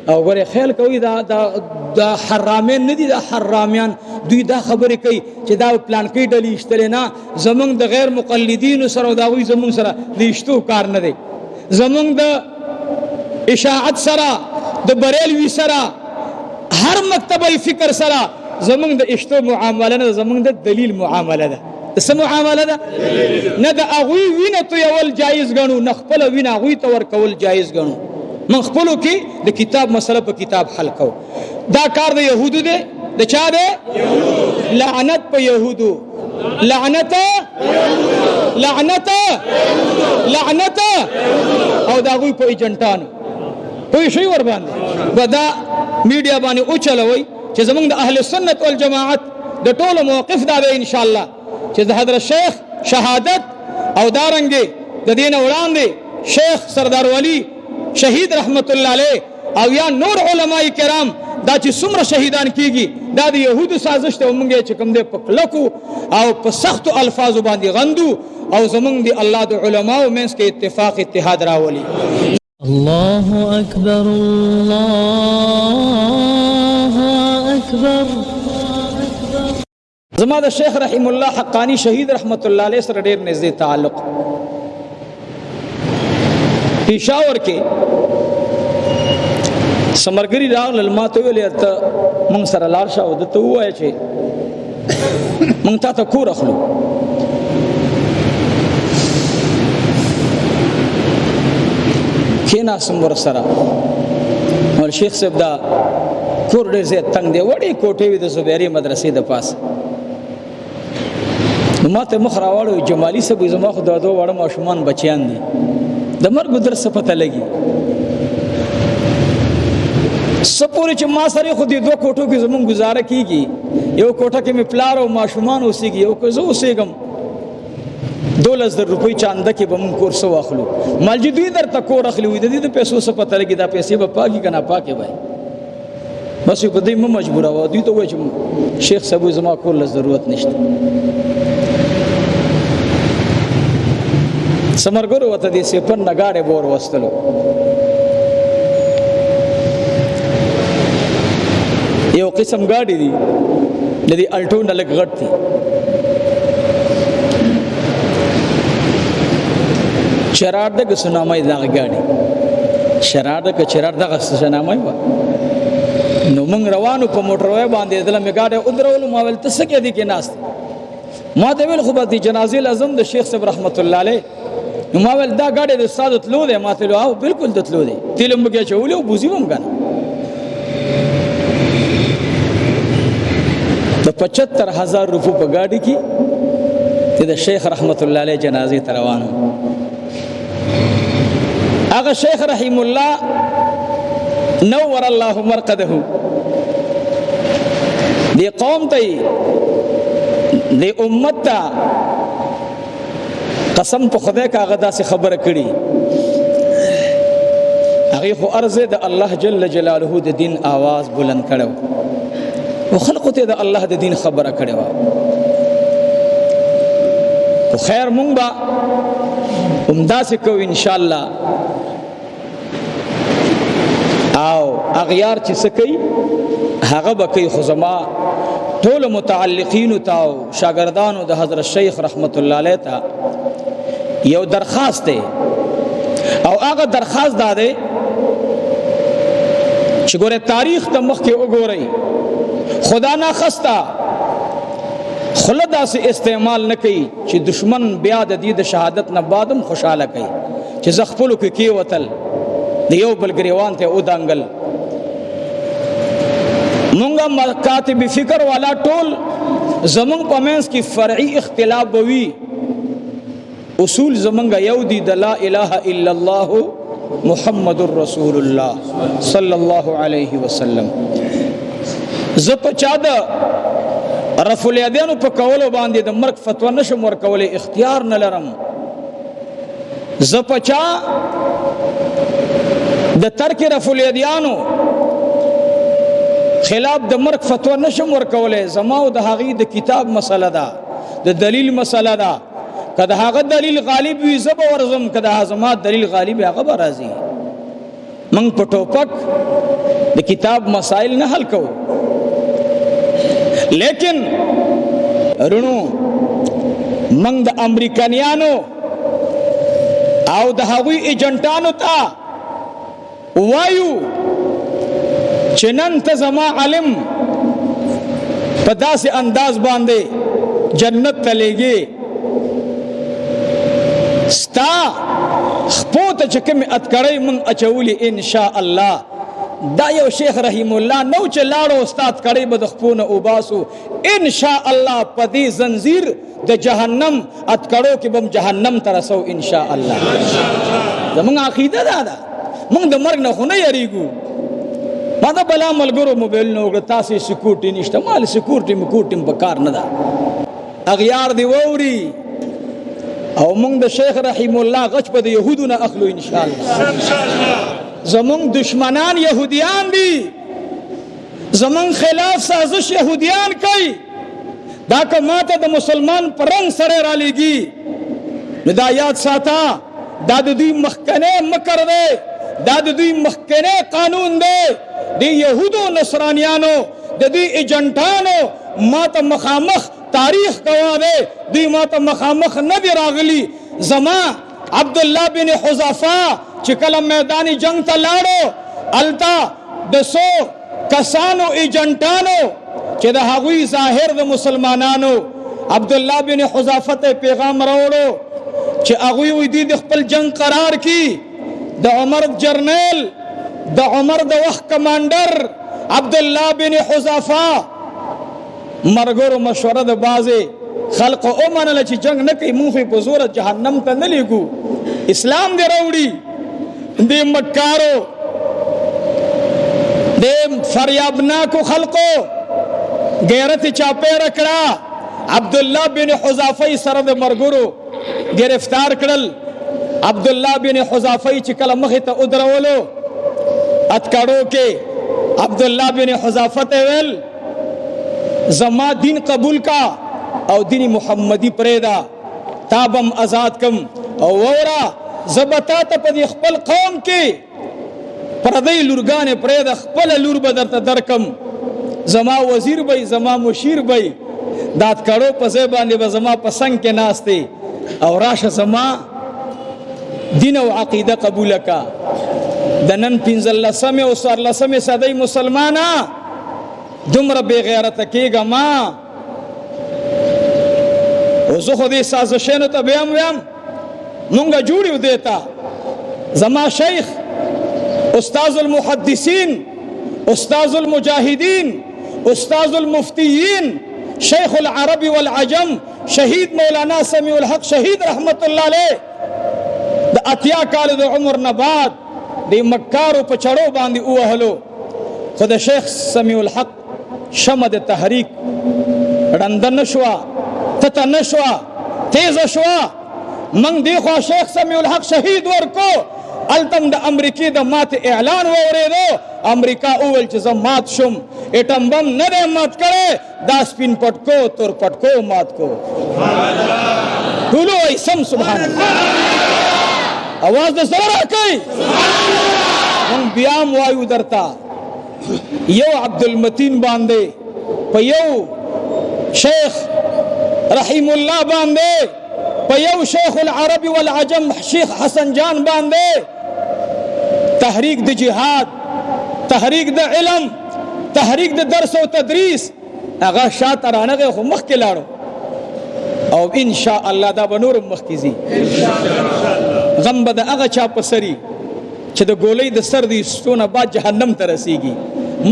او ګوره خیال کوي دا حرامین نه دي، دا حرامیان دوی دا خبرې کوي چې دا پلان کې ډلې اشتلې نه، زمونږ د غیر مقلدینو سره او د هغوی زمونږ سره د اشتو کار نه دی. زمونږ د اشاعت سره، د بریلوي سره، هر مکتبه فکر سره زمونږ د اشتو معامله نه، زمونږ د دلیل معامله ده. د څه معامله ده؟ نه د هغوی وینه تویول جایز ګڼو، نه خپله وینه هغوی ته ورکول جایز ګڼو. من خپلو کې د کتاب مسله په کتاب حل کو. دا کار د یهودو دی. د چا دی؟ لعنت په یهودو، لعنت او د هغوی په ایجنټانو. پوه شئ ور باندې به دا میډیا باندې وچلوئ چې زمونږ د اهل سنت والجماعت د ټولو موقف دا دی انشاءالله چې د حضرت شیخ شهادت او دارنګې د دې نه وړاندې شیخ سردار ولی شهید رحمت الله علیه او یا نور علماء کرام دا چې څومره شهیدان کیږي دا د یهودو سازش ته موږ چې کوم دی په کلکو او په سختو الفاظو باندې غندو او زمونږ د الله د علماو منځ کې اتفاق اتحاد راولي. الله أكبر الله أكبر. زما د شیخ رحم الله حقانی شهید رحمت الله علیه سره ډیر نږدې تعلق. پېښور کې سمرګری راغلل، ما ته ویل ته موږ سره لاړ شه او دته ووایه چې موږ تا ته کور اخلو. کېناستم ورسره. مول شیخ صاحب دا کور ډېر زیات تنګ دی، وړې کوټې وې د زبیري مدرسې د پاسه. نو ما ته مخ راواړو جمالي صاحب زما خو دا دوه واړه ماشومان بچیان دي، د مرګ درس څه پته لګي. څه پورې چې ما سره خو دې دوه کوټو کې زمونږ ګزاره کېږي، یو کوټه کې مې پلار او ماشومان اوسېږي، یو که زه اوسېږم 12,000 روپۍ چانده کې به مونږ کور څه واخلو. مالجي دوی درته کور اخلي وي، د دې د پیسو څه پته لګي، دا پیسې به پاکي که ناپاکې به بس په دې مه مجبوروه. دوی ته وایي چې شیخ صاحب زما کور له ضرورت نشته. سمرګرو ورته دې سپن نه ګاډی به ور وستلو. یو قسم ګاډي دي د دې الټو نه لږ غټ دي، شرار دغه سنامه دغه ګاډي شرار دغه چرار دغه سنامه و. نو موږ روانو په موټر وای باندې دله مې ګاډي ودرولو. ما ول تاسو کې دي کې ناست، ما ته ویل خو به د جنازې لازم د شیخ صاحب رحمت الله علیه. نو ما ول دا ګاډي د استاد تلو دی، ما ته او بالکل تلو دی، تلم کې چولې بوزي وم کنه. د 75,000 روپو په ګاډي کې د شیخ رحمت الله علیه جنازې ته روانو. هغه شیخ رحم الله نور الله مرقده دی قوم ته دی امت ته قسم په خدای کا هغه داسې خبره کړي. هغه خو ارزه د الله جل جلاله د دین आवाज بلند کړو او خلقو ته د الله د دین خبره کړي وا. خو خیر مونږ به همداسې کوو ان شاء الله. او اغیار چې څه کوي هغه به کوي. خو زما ټول متعلقینو ته او شاګردانو د حضرت شیخ رحمت الله علیه ته یو درخواست دی، او هغه درخواست دا دی چې ګوره تاریخ ته مخکې وګورئ، خدا ناخسته خله داسې استعمال نه کوي چې دشمن بیا د دې د شهادت نه بعدم خوشحاله کوي چې زه خپلو کې کېوتل د یو بل ګریوان ته ودانګل. مونږه مکاتب فکر والا ټول زمونږ په منځ کې فرعي اختلاف بوي، اصول زمونږه یو دي د لا اله الا الله محمد رسول الله صلی الله علیه وسلم. زه په چا د رفع الیدینو په کولو باندې د مرګ فتوا نشم ورکولی، اختیار نه لرم. زه په چا د ترک رفع الیدیانو خلاف د مرګ فتوا نشم ورکولی. زما او د هغې د کتاب مسله ده، د دلیل مسله ده. که د هغه دلیل غالب وي زه به ورځم، که د زما دلیل غالب هغه به راځي. موږ په ټوپک د کتاب مسائل نه حل کوو. لیکن رونو منگ د امریکانیانو او د هغوی ایجنټانو ته وایو چې نن ته زما علم په داسې انداز باندې جنت ته لیږي، ستا خپو ته چې کومې اتکړۍ مونږ اچولي ان شاء الله. دا یو شیخ رحیم الله نو چې لاړو استاد کړی به د خپو نه وباسو ان شاء الله. په دې زنځیر د جهنم اتکړو کې به جهنم ته رسو ان شاء الله. زمونږ عقیده دا ده، مونږ د مرګ نه خو نه یریږو. ما دا بلا ملګرو موبایل نه وکړه تاسې سکورټي نشته، مال سکورټي مکورټي په کار نه ده. اغیار دی ووري او مونږ د شیخ رحیم الله غچ په د یهودو نه اخلو ان شاء الله. زمونږ دشمنان یهودیان دي، زمونږ خلاف سازش یهودیان کوي. دا که ماته د مسلمان پر رنګ سره را لیږي نو دا یاد ساته دا د دوی مخکنی مکر دی، دا د دوی مخکنی قانون دی. د یهودو نصرانیانو د دوی ایجنټانو ماته مخامخ تاریخ گواه دی، دوی ماته مخامخ نه دی راغلی. زما عبدالله بن حذافه چې کله میدان جنگ ته لاړو التا د 100 کسانو ایجنټانو چې د هغوی ظاهر د مسلمانانو عبدالله بن حذافه ته پیغام راوړو چې هغوی وی دي د خپل جنگ قرار کی. د عمر جرنیل د عمر د وخت کمانډر عبدالله بن حذافه مرګرو مشوره د بازه خلق او منل چې جنگ نه کوي مونږ په زور جهنم ته نه لیږو، اسلام دی راوړي. د مکارو د فریابناکو خلقو غیرت چاپه رکړه، عبدالله بن حذافه سره د مرګرو گرفتار کړل. عبدالله بن حذافه چې کله مخې ته ودرولو اتکړو کې عبدالله بن حذافه ته ویل زما دین قبول کا او دین محمدی پریدا تابم آزاد کم او ورا زبتا ته په خپل قوم کې پردی لورګانې پریدا خپل لور بدر ته درکم، زما وزیر بای زما مشیر بای دات کړو په ځای باندې به زما په څنګ کې ناشته او راشه زما دین او عقیده قبول کا. د نن 15 او 14 صدی مسلمانا دومره بے غیرت کېږه ما او زه خو دې سازشینو ته بیا ویم مونږه جوړیو دیتا. زما شیخ استاذ المحدثین استاذ المجاهدین استاذ المفتیین شیخ العرب والعجم شهید مولانا سمیع الحق شهید رحمت الله علیه د اتیا کال د عمر نه بعد د مکارو په چړو باندې وهلو خو د شیخ سمیع الحق شمع د تحریک رنده نشوا تته نشوا تیز شوا. من دی خو شیخ سمیع الحق شهید ورکو التم د امریکای د مات اعلان وریدو. امریکا اول چې زم مات شم اټم بم نه ده مات کړي دا سپین پټکو تور پټکو مات کو. ټولو ایسم سبحان الله आवाज د سره کوي. من بیا وایو درتا یو عبدالمتین باندې په یو شیخ رحیم الله باندې په یو شیخ العرب والعجم شیخ حسن جان باندې تحریک د جهاد تحریک د علم تحریک د درس او تدریس هغه شاته رانغه خو مخ کې لاړو او ان شاء الله دا به نور مخ کې زی غم به د هغه چا په سری چې د ګولۍ د سر دی ستونه بعد جهنم ته رسیږي.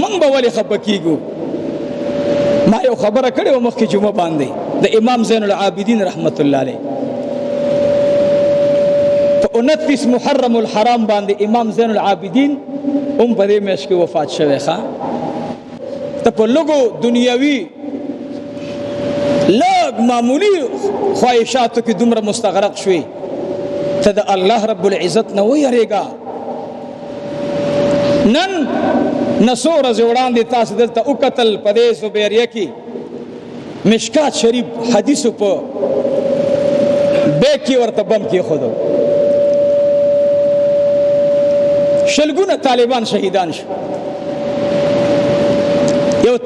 مونږ به ولې خفه کیږو؟ ما یو خبره کړې وه مخکې جمعه باندې د امام زین العابدین رحمت الله علیه په 29 محرم الحرام باندې امام زین العابدین هم په دې میاشت کې وفات شوی. ښه ته په لږو دنیوي لږ معمولي خواهشاتو کې دومره مستغرق شوي ته د الله رب العزت نه ویریږه. نن نسو ورځې وړاندې تاسو دلته وکتل په دې زبیریه کې مشکات شریف حدیثو په بیک کې ورته بم کېښودو. شلګونه طالبان شهیدان شو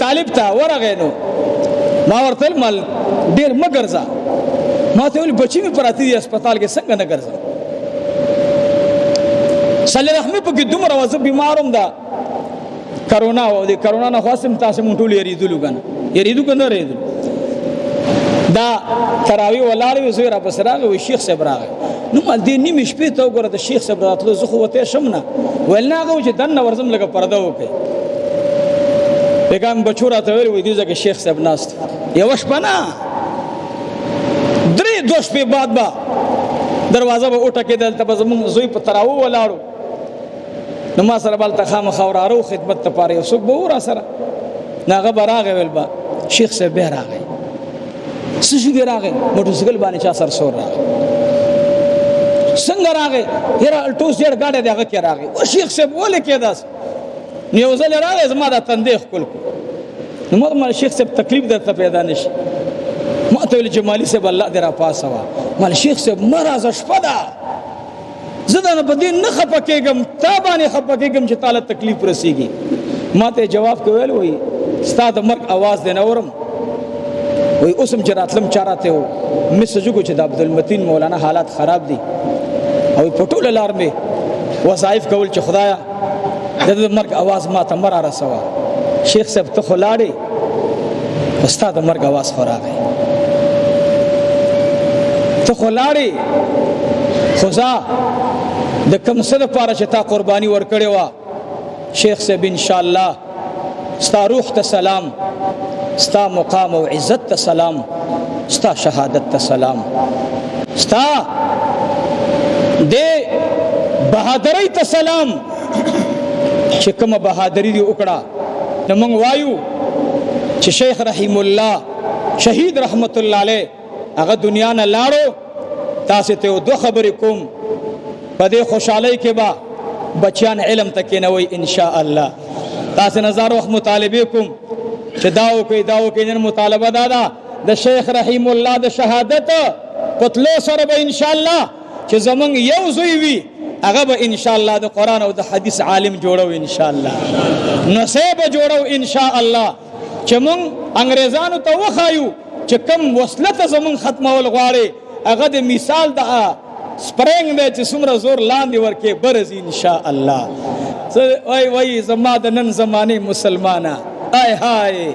طالب ته ورغې نو ما ورته مال ډېر مه ګرځه ما ته ویل بچي مې پراته دي هسپتال کې څنګه نه ګرځم صلی رحمې پکې دومره وه زه بیمارم ده کرونا و د کرونا نه خواستم تاسو مونږ ټول یریدلو که نه یریدو که نه یریدلو دا تراویح ولاړې وې زه راپسې راغی وایي شیخ صاحب راغی نو مال دې نیمې شپې ته وګوره د شیخ صاحب راتلو زه خو وتی شم نه ویل نه هغه و چې دننه ورځم لږه پرده وکړئ پیغام بچو راته ویل وایي دې ځای کې شیخ صاحب ناست یوه شپه نه درې دوه شپې بعد به دروازه به وټکېده دلته به زمونږ زوی په تراویح ولاړو نو ما سره به هلته خامخا وراره خدمت دپاره یو څوک به و را سره نو هغه به راغی ویل به شیخ صاحب بیا راغی څه شي کې راغی موټرسایکل باندې چا سرسور راغی څنګه راغی یاره الټوس ډېر ګاډی دی هغه کې راغی و شیخ صاحب ولې کې داس نو یو ځل راغی زما دا تندی ښکل کړو نو ما ته شیخ صاحب تکلیف درته پیدا نه شي ما ته ویل چې مالي صاحب الله دې راپاسوه مال شیخ صاحب مه راځه شپه ده زه دا نه په دې نه خفه کېږم تا باندې خفه کېږم چې تا له تکلیف رسېږي ما ته جواب کې ویل وایي ستا د مرګ اواز دی نه اورم وایي اوس هم چې راتلم چا راته و مسج وکړو چې د عبدالمتین مولانا حالات خراب دي او په ټوله لار مې وظایف کول چې خدایه د مرګ اواز ما ته مه رارسوه شیخ صاحب ته خو لاړې خو ستا د مرګ اواز خو راغی ته خو لاړې خو ځه د کوم څه دپاره چې تا قرباني ورکړې وه شیخ صاحب انشاءالله ستا روح ته سلام ستا مقام او عزت ته سلام ستا شهادت ته سلام ستا دې بهادرۍ ته سلام چې کومه بهادري دې وکړه نو موږ وایو چې شیخ رحیم الله شهید رحمت الله علیه هغه دنیا نه لاړو تاسو ته دو خبرې کوم په دې خوشحالۍ کې به بچیان علم ته کېنوئ انشاء الله تاسو نظر وخت مطالبه کوم چې دا وکړئ نن مطالبه دا ده د شیخ رحیم الله د شهادت پتلو سره به انشاء الله چې زمونږ یو زوی وي هغه به انشاء الله د قرآن او د حدیث عالم جوړو انشاء الله نصیب جوړو انشاء الله چې مونږ انګریزانو ته وخایو چې کم وصلت زمونږ ختمول غواړي هغه د مثال د سپرنګ دی چې څومره زور لاندې ورکې برز انشاء الله وای زما د نن زمانه مسلمانه آی هاي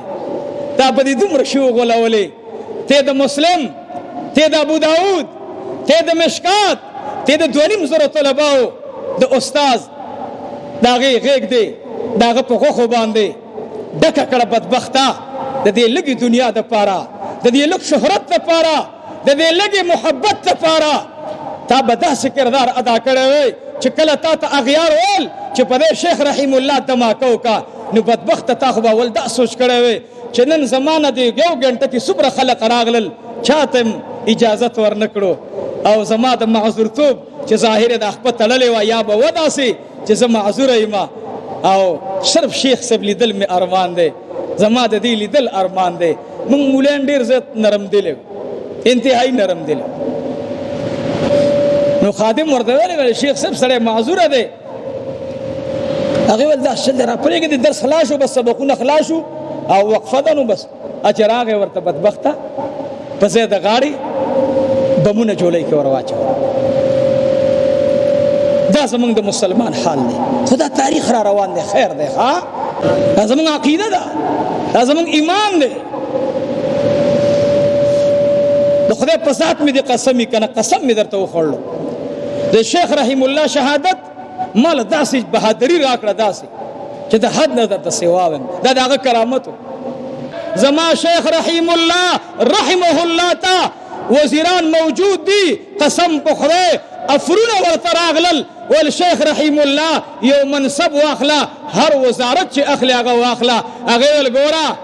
تا په دې دومره شو غولولې ته د مسلم ته د ابو داود ته د مشکات ته د 2.5 طلباو د استاد داغه غېګ دی داغه په غوخو باندې ډکه کړه بدبخته د دې لګي دنیا د پاره د دې لګ شهرت د پاره د دې لګي محبت د پاره تا به داسې کردار ادا کړی وی چې کله تا ته اغیار ول چې په دې شیخ رحیم الله دماکه وکړه نو بدبخته تا خو به ول دا سوچ کړی وی چې نن زمانه دی یو ګنټه کې څومره خلق راغلل چاته اجازت ورنکړو او زما د معذورتوب چې ظاهر د خپل تړلې و یا به وداسي چې زه معذور یم او صرف شیخ صاحب لیدل می ارمان دی زما د دې لیدل ارمان دی مونږ مولان ډیر زیات نرم دي انتهایی نرم دي نو خادم ورته ویل شیخ صاحب سره معذور دی هغه ول دا شل را پرېږدي د درس خلاصو بس سبقونه خلاصو او وقفه ده نو بس اچراغه ورته بدبخته په ځای د غاړي بمونه جوړی کې ورواچو دا زمونږ د مسلمان حال دی خدا تاریخ را روان دی خیر دی ها دا زمونږ عقیده ده دا زمونږ ایمان دی د خدای په ذات مې د قسمی کنه قسم مې درته وخوړلو د شیخ رحیم الله شهادت مال داسې بهادری راکړه داسې چې د حد نه درته سوا وم دا دغه کرامت زما شیخ رحیم الله رحمه الله تا وزیران موجود دي قسم په خدای افرونه ورته راغلل ول شیخ رحیم الله یو منصب واخله هر وزارت چې اخلي هغه واخله هغه ول ګوره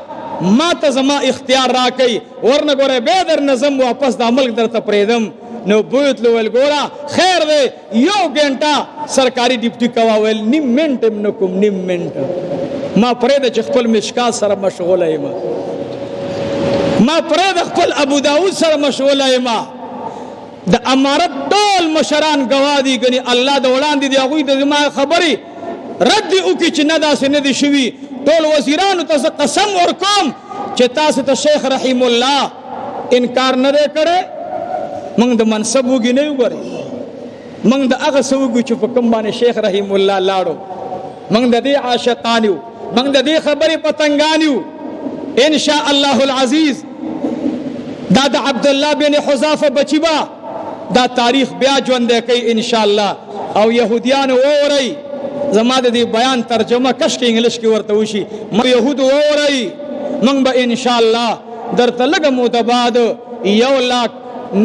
ما ته زما اختیار راکړي ورنه ګوره به در نظم واپس د عمل درته پریدم نو بوت ول ګوره خیر دی یو ګنټه سرکاري ډیپټي کوا ول نیم منټ نکوم نیم منټ ما پرې د خپل مشکات سره مشغوله یم ما پرې د خپل ابو داود سره مشغوله یم د امارت ټول مشران گوادي غني الله د وړاندې دی هغه د ما خبري رد وکړي چې نه داسې نه دي شوي. ټول وزیرانو ته زه قسم ورکوم چې تاسو ته شیخ رحیم الله انکار نه دی کړی. موږ د منصب وږي نه یو، ګورئ موږ د هغه څه وږو چې په کوم باندې شیخ رحیم الله لاړو. موږ د دې عاشقان یو، موږ د دې خبرې پتنګان یو. ان شاء الله العزیز دا د عبدالله بن حذافه بچی با دا تاریخ بیا ژوندی کوي ان شاء الله. او يهوديان ووري زما د دې بیان ترجمه کشک انګلیش کې ورته وشي. يهود ووري موږ به ان شاء الله درته لږه موده بعد 1,00,000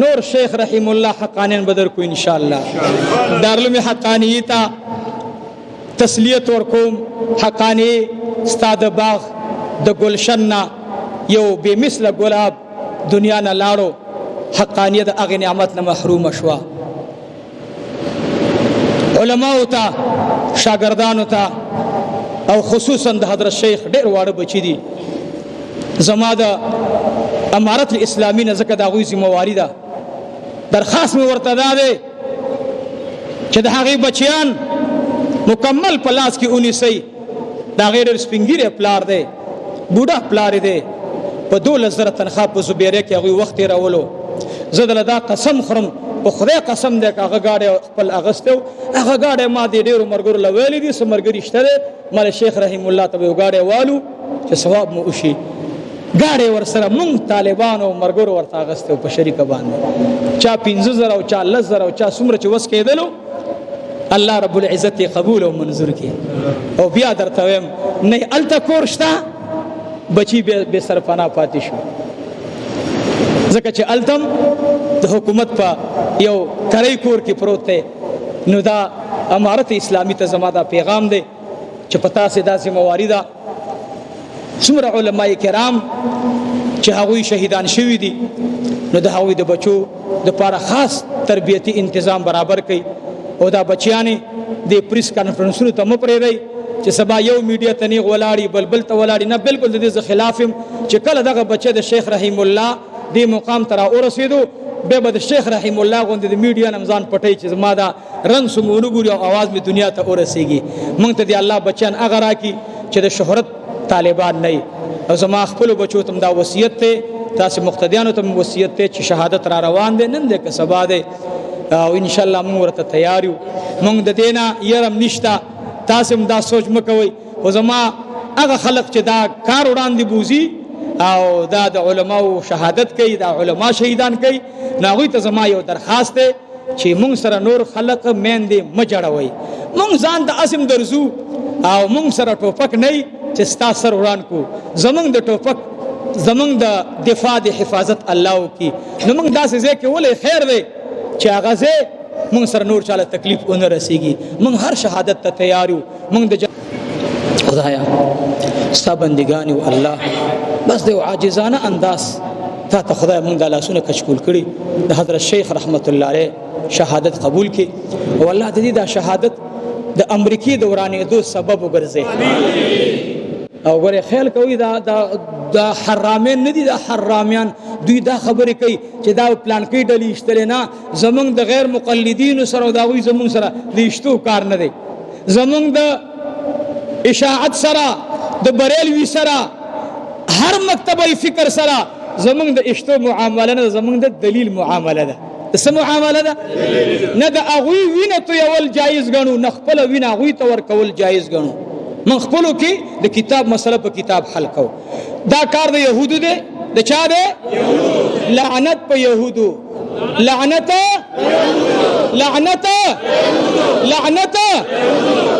نور شیخ رحیم الله حقانیان بدر کو ان شاء الله. دارالعلوم حقانی ته تسلیت ورکوم. حقانی استاد باغ د ګلشن نه یو بې مثله ګلاب دنیا نه لاړو. حقانیه د هغې نعمت نه محرومه شوه. علماو ته، شاګردانو ته او خصوصا د حضرت شیخ ډېر واړه بچي دي. زما د امارت الاسلامي نه ځکه د هغوی ذمهواري ده. درخواست مې ورته دا دی چې د هغې بچیان مکمل په لاس کې ونیسئ. د هغې ډېر سپین ږیری پلار دی، بوډا پلار دی. په 12,000 تنخواه په زبیره کې هغوی وخت تېرولو. زه دله دا قسم خورم، په خدای قسم دی که هغه ګاډی خپل اغوستی و، هغه ګاډی ما دې ډېرو ملګرو له ویلی دي. څه ملګري شته دی ما له شیخ رحیم الله ته به یو ګاډی والو چې ثواب مو وشي. ګاډی ورسره مونږ طالبانو ملګرو ورته اغوستی و په شریکه باندې. چا 15,000 او چا 10,000 او چا څومره چې وس کېدلو. الله رب العزت قبول او منظور کړي. او بیا درته وایم نه هلته کور شته، بچي بې سرپناه پاتې شو. ځکه چې هلته د حکومت په یو کرۍ کور کې پروت دی. نو دا امارت اسلامي ته زما دا پیغام دی چې په تاسې دا ذمهواري ده. څومره علما کرام چې هغوی شهیدان شوي دي، نو د هغوی د بچو دپاره خاص تربیتي انتظام برابر کوي. او دا بچیانې د پریس کانفرنسونو ته مه پرېږدئ چې سبا یو میډیا ته نیغ ولاړي بل ته ولاړي. نه، بالکل د دې زه خلاف یم چې کله دغه بچه د شیخ رحیم الله دې مقام ته راورسېدو بیا به د شیخ رحیم الله غوندې د میډیا نه ځان پټوي چې زما دا رنګ سم ونه ګوري او اواز مې دنیا ته ورسېږي. موږ ته د الله بچیان هغه راکړي چې د شهرت طالبان نه وي. او زما خپلو بچو ته دا وصیت دی، تاسې مقتدیانو ته وصیت دی چې شهادت را روان دی، نن دی که سبا دی. او ان شاء الله موږ ورته تیار یو. موږ د دې نه یرم نشته. تاسې هم دا سوچ مه کوئ. خو زما هغه خلق چې دا کار وړاندې بوزي او دا د علماو شهادت کوي، دا علما شهیدان کوي، نو هغوی ته زما یو درخواست دی چې موږ سره نور خلق میندې مه جړوئ. موږ ځان ته اسم درځو او موږ سره ټوپک نه وي چې ستا سر وران کو. زمونږ د ټوپک زمونږ د دفاع د حفاظت الله وکړي. نو موږ داسې ځای کې ولې خیر دی چې هغه ځای موږ سره نور چاله تکلیف ونه رسیږي. موږ هر شهادت ته تیار یو. موږ د خدایا ستا بندګان یو الله، بس د عاجزانه انداز تا ته خدای موږ د لاسونه کچکول کړي. د حضرت شیخ رحمت الله علیه شهادت قبول کړي او الله د دې دا شهادت د امریکې د ورانېدو سبب وګرځي. او ګوره خیال کوي دا حرامین نه دي، دا حرامیان. دوی دا خبرې کوي چې دا پلان کې ډلې ایستلې نه. زمونږ د غیر مقلدینو سره او د هغوی زمونږ سره د ایشتو کار نه دی. زمونږ د اشاعت سره، د بریلوي سره، هر مکتبه فکر سره زمونږ د ایشتو معامله نه، زمونږ د دلیل معامله ده. د څه معامله ده؟ نه د هغوی وینه تویول جایز ګڼو، نه خپله وینه هغوی ته ورکول جایز ګڼو. من خپلو کې د کتاب مسله په کتاب حل کوو. دا کار د یهودو دی. د چا دی؟ لعنت په یهودو، لعنت لعنت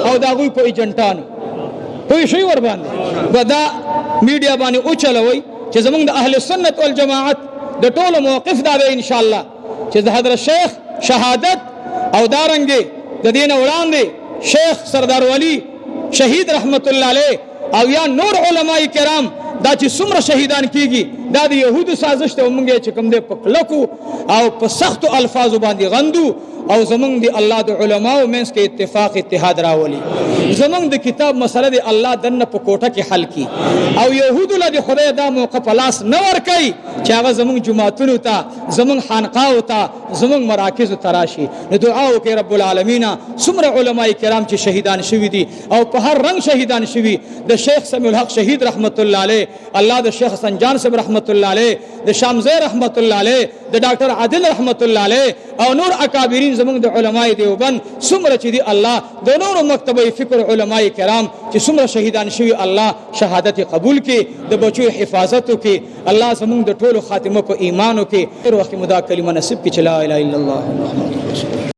او د هغوی په ایجنټانو. پوه شئ ور باندې به دا میډیا باندې وچلوئ چې زمونږ د اهل سنت والجماعت د ټولو موقف دا دی ان شاء الله چې د حضرت شیخ شهادت او دارنګې د دې نه وړاندې شیخ سردار ولی شهید رحمت الله علیه او یا نور علماء کرام دا چې څومره شهیدان کیږي دا د یهودو سازش ته. موږ چې کوم دی په کلکو او په سختو الفاظو باندې غندو او زمونږ د الله د علماو منځ کې اتفاق اتحاد راولي زمونږ د کتاب مسله د الله دنه په کوټه کې حل کی او يهودو له خدای دا موقع په لاس نه ور کوي چې هغه زمونږ جماعتونو ته زمونږ خانقاو ته زمونږ مراکز تراشي نو دعا وکړي رب العالمین څومره علما کرام چې شهیدان شوي دي او په هر رنگ شهیدان شوي د شیخ سمیع الحق شهید رحمت الله علیه الله د شیخ حسن جان صاحب رحمت الله علیه د شامزی رحمت الله علیه د ډاکټر عادل رحمت الله علیه او نور اکابرین زمونږ د علماء دیوبند څومره چې دي الله د نور مکتبه فکر علماء کرام چې څومره شهیدان شوي الله شهادت قبول کړي د بچو حفاظت وکړي الله زمونږ د ټولو خاتمه په ایمان وکړي هر وخت مدا کلمه نصیب کړي چې لا اله الا الله محمد رسول الله